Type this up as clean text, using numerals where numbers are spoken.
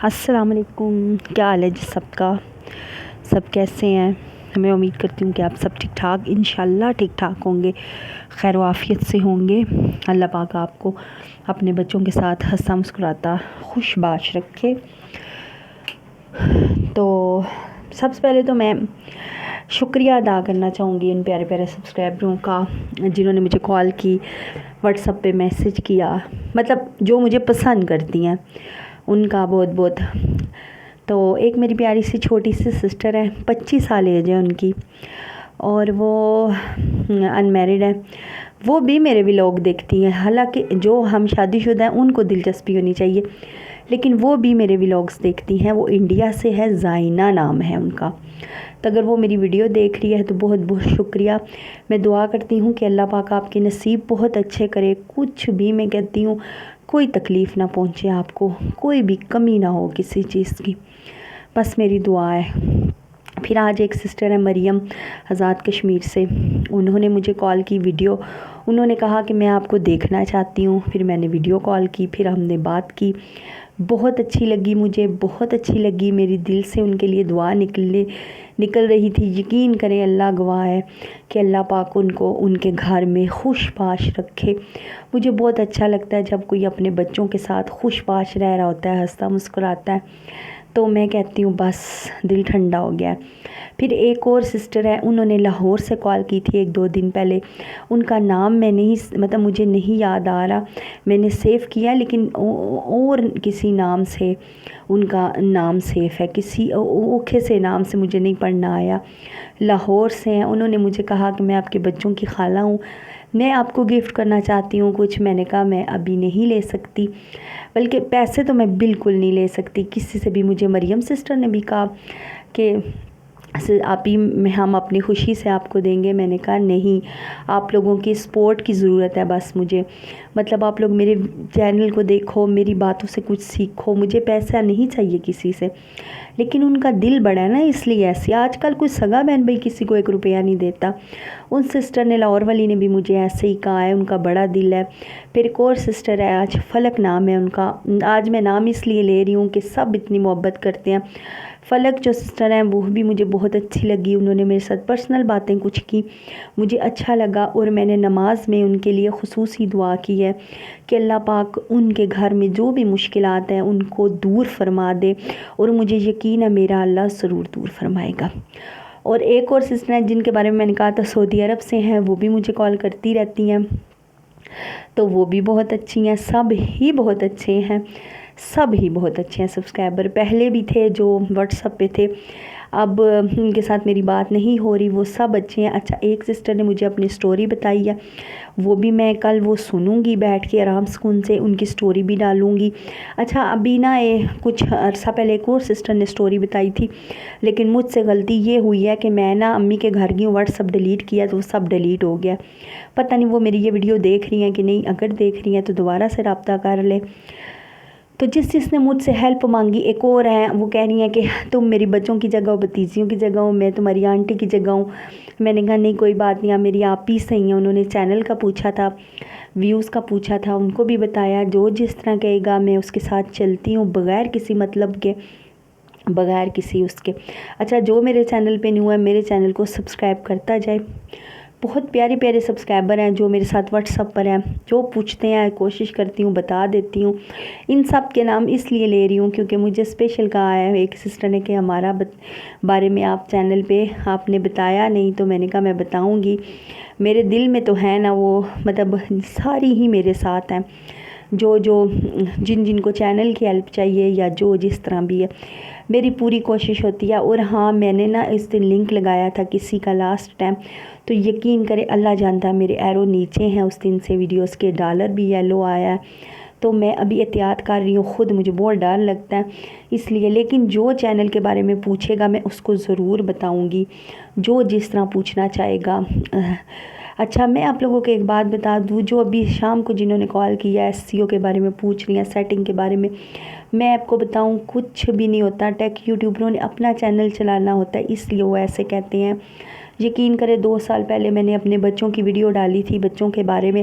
السلام علیکم، کیا حال ہے جی سب کا؟ سب کیسے ہیں؟ میں امید کرتی ہوں کہ آپ سب ٹھیک ٹھاک انشاءاللہ ٹھیک ٹھاک ہوں گے، خیر و عافیت سے ہوں گے۔ اللہ پاک آپ کو اپنے بچوں کے ساتھ ہنستا مسکراتا خوش باش رکھے۔ تو سب سے پہلے تو میں شکریہ ادا کرنا چاہوں گی ان پیارے پیارے سبسکرائبروں کا جنہوں نے مجھے کال کی، واٹس ایپ پہ میسج کیا، مطلب جو مجھے پسند کرتی ہیں ان کا بہت بہت۔ تو ایک میری پیاری سی چھوٹی سی سسٹر ہے، 25 سال ایج ہے ان کی، اور وہ ان میرڈ ہے۔ وہ بھی میرے ولاگ دیکھتی ہیں، حالانکہ جو ہم شادی شدہ ہیں ان کو دلچسپی ہونی چاہیے، لیکن وہ بھی میرے ولاگس دیکھتی ہیں۔ وہ انڈیا سے ہے، زائنہ نام ہے ان کا۔ تو اگر وہ میری ویڈیو دیکھ رہی ہے تو بہت بہت شکریہ۔ میں دعا کرتی ہوں کہ اللہ پاک آپ کے نصیب بہت اچھے کرے، کچھ بھی میں کہتی ہوں کوئی تکلیف نہ پہنچے آپ کو، کوئی بھی کمی نہ ہو کسی چیز کی، بس میری دعا ہے۔ پھر آج ایک سسٹر ہے مریم آزاد کشمیر سے، انہوں نے مجھے کال کی ویڈیو، انہوں نے کہا کہ میں آپ کو دیکھنا چاہتی ہوں۔ پھر میں نے ویڈیو کال کی، پھر ہم نے بات کی، بہت اچھی لگی مجھے، بہت اچھی لگی، میری دل سے ان کے لیے دعا نکل رہی تھی۔ یقین کریں اللہ گواہ ہے کہ اللہ پاک ان کو ان کے گھر میں خوش باش رکھے۔ مجھے بہت اچھا لگتا ہے جب کوئی اپنے بچوں کے ساتھ خوش باش رہ رہا ہوتا ہے، ہنستا مسکراتا ہے، تو میں کہتی ہوں بس دل ٹھنڈا ہو گیا۔ پھر ایک اور سسٹر ہے، انہوں نے لاہور سے کال کی تھی 1-2 دن پہلے۔ ان کا نام میں نہیں، مطلب مجھے نہیں یاد آ رہا، میں نے سیو کیا لیکن اور کسی نام سے ان کا نام سیف ہے، کسی اوکھے سے نام سے مجھے نہیں پڑھنا آیا۔ لاہور سے ہیں، انہوں نے مجھے کہا کہ میں آپ کے بچوں کی خالہ ہوں، میں آپ کو گفٹ کرنا چاہتی ہوں کچھ۔ میں نے کہا میں ابھی نہیں لے سکتی، بلکہ پیسے تو میں بالکل نہیں لے سکتی کسی سے بھی۔ مجھے مریم سسٹر نے بھی کہا کہ آپ ہی ہم اپنی خوشی سے آپ کو دیں گے۔ میں نے کہا نہیں، آپ لوگوں کی سپورٹ کی ضرورت ہے بس مجھے، مطلب آپ لوگ میرے چینل کو دیکھو، میری باتوں سے کچھ سیکھو، مجھے پیسہ نہیں چاہیے کسی سے۔ لیکن ان کا دل بڑا ہے نا، اس لیے ایسے آج کل کوئی سگا بہن بھائی کسی کو 1 روپیہ نہیں دیتا۔ ان سسٹر نے، لاہور والی نے بھی مجھے ایسے ہی کہا ہے، ان کا بڑا دل ہے۔ پھر ایک اور سسٹر ہے، آج فلک نام ہے ان کا، آج میں نام اس لیے لے رہی ہوں کہ سب اتنی محبت کرتے ہیں۔ فلک جو سسٹر ہیں وہ بھی مجھے بہت اچھی لگی، انہوں نے میرے ساتھ پرسنل باتیں کچھ کی، مجھے اچھا لگا، اور میں نے نماز میں ان کے لیے خصوصی دعا کی ہے کہ اللہ پاک ان کے گھر میں جو بھی مشکلات ہیں ان کو دور فرما دے، اور مجھے یقین ہے میرا اللہ ضرور دور فرمائے گا۔ اور ایک اور سسٹر ہیں جن کے بارے میں نے کہا تھا سعودی عرب سے ہیں، وہ بھی مجھے کال کرتی رہتی ہیں، تو وہ بھی بہت اچھی ہیں، سب ہی بہت اچھے ہیں، سب ہی بہت اچھے ہیں۔ سبسکرائبر پہلے بھی تھے جو واٹس ایپ پہ تھے، اب ان کے ساتھ میری بات نہیں ہو رہی، وہ سب اچھے ہیں۔ اچھا، ایک سسٹر نے مجھے اپنی سٹوری بتائی ہے، وہ بھی میں کل وہ سنوں گی بیٹھ کے آرام سکون سے، ان کی سٹوری بھی ڈالوں گی۔ اچھا، ابھی نا کچھ عرصہ پہلے ایک اور سسٹر نے سٹوری بتائی تھی، لیکن مجھ سے غلطی یہ ہوئی ہے کہ میں نا امی کے گھر گئی، واٹس ایپ ڈیلیٹ کیا تو وہ سب ڈیلیٹ ہو گیا۔ پتہ نہیں وہ میری یہ ویڈیو دیکھ رہی ہیں کہ نہیں، اگر دیکھ رہی ہیں تو دوبارہ سے رابطہ کر لے۔ تو جس نے مجھ سے ہیلپ مانگی، ایک اور ہیں، وہ کہہ رہی ہیں کہ تم میری بچوں کی جگہ ہو، بھتیجیوں کی جگہ ہو، میں تمہاری آنٹی کی جگہ ہوں۔ میں نے کہا نہیں، کوئی بات نہیں، آپ میری آپ ہی صحیح ہیں۔ انہوں نے چینل کا پوچھا تھا، ویوز کا پوچھا تھا، ان کو بھی بتایا جو جس طرح کہے گا میں اس کے ساتھ چلتی ہوں، بغیر کسی مطلب کے، بغیر کسی اس کے۔ اچھا، جو میرے چینل پہ نیو ہے میرے چینل کو سبسکرائب کرتا جائے۔ بہت پیارے پیارے سبسکرائبر ہیں جو میرے ساتھ واٹس ایپ پر ہیں، جو پوچھتے ہیں، کوشش کرتی ہوں بتا دیتی ہوں۔ ان سب کے نام اس لیے لے رہی ہوں کیونکہ مجھے اسپیشل کہا ہے ایک سسٹر نے کہ ہمارا بارے میں آپ چینل پہ آپ نے بتایا نہیں، تو میں نے کہا میں بتاؤں گی۔ میرے دل میں تو ہے نا وہ، مطلب ساری ہی میرے ساتھ ہیں، جو جن کو چینل کی ہیلپ چاہیے یا جو جس طرح بھی ہے، میری پوری کوشش ہوتی ہے۔ اور ہاں، میں نے نا اس دن لنک لگایا تھا کسی کا لاسٹ ٹائم، تو یقین کرے اللہ جانتا ہے میرے ایرو نیچے ہیں، اس دن سے ویڈیوز کے ڈالر بھی یلو آیا ہے، تو میں ابھی احتیاط کر رہی ہوں، خود مجھے بہت ڈر لگتا ہے اس لیے۔ لیکن جو چینل کے بارے میں پوچھے گا میں اس کو ضرور بتاؤں گی، جو جس طرح پوچھنا چاہے گا۔ اچھا، میں آپ لوگوں کو ایک بات بتا دوں، جو ابھی شام کو جنہوں نے کال کیا ہے SEO کے بارے میں پوچھ رہی ہیں، سیٹنگ کے بارے میں آپ کو بتاؤں کچھ بھی نہیں ہوتا۔ ٹیک یوٹیوبروں نے اپنا چینل چلانا ہوتا ہے، اس لیے وہ ایسے کہتے ہیں۔ یقین کرے 2 سال پہلے میں نے اپنے بچوں کی ویڈیو ڈالی تھی، بچوں کے بارے میں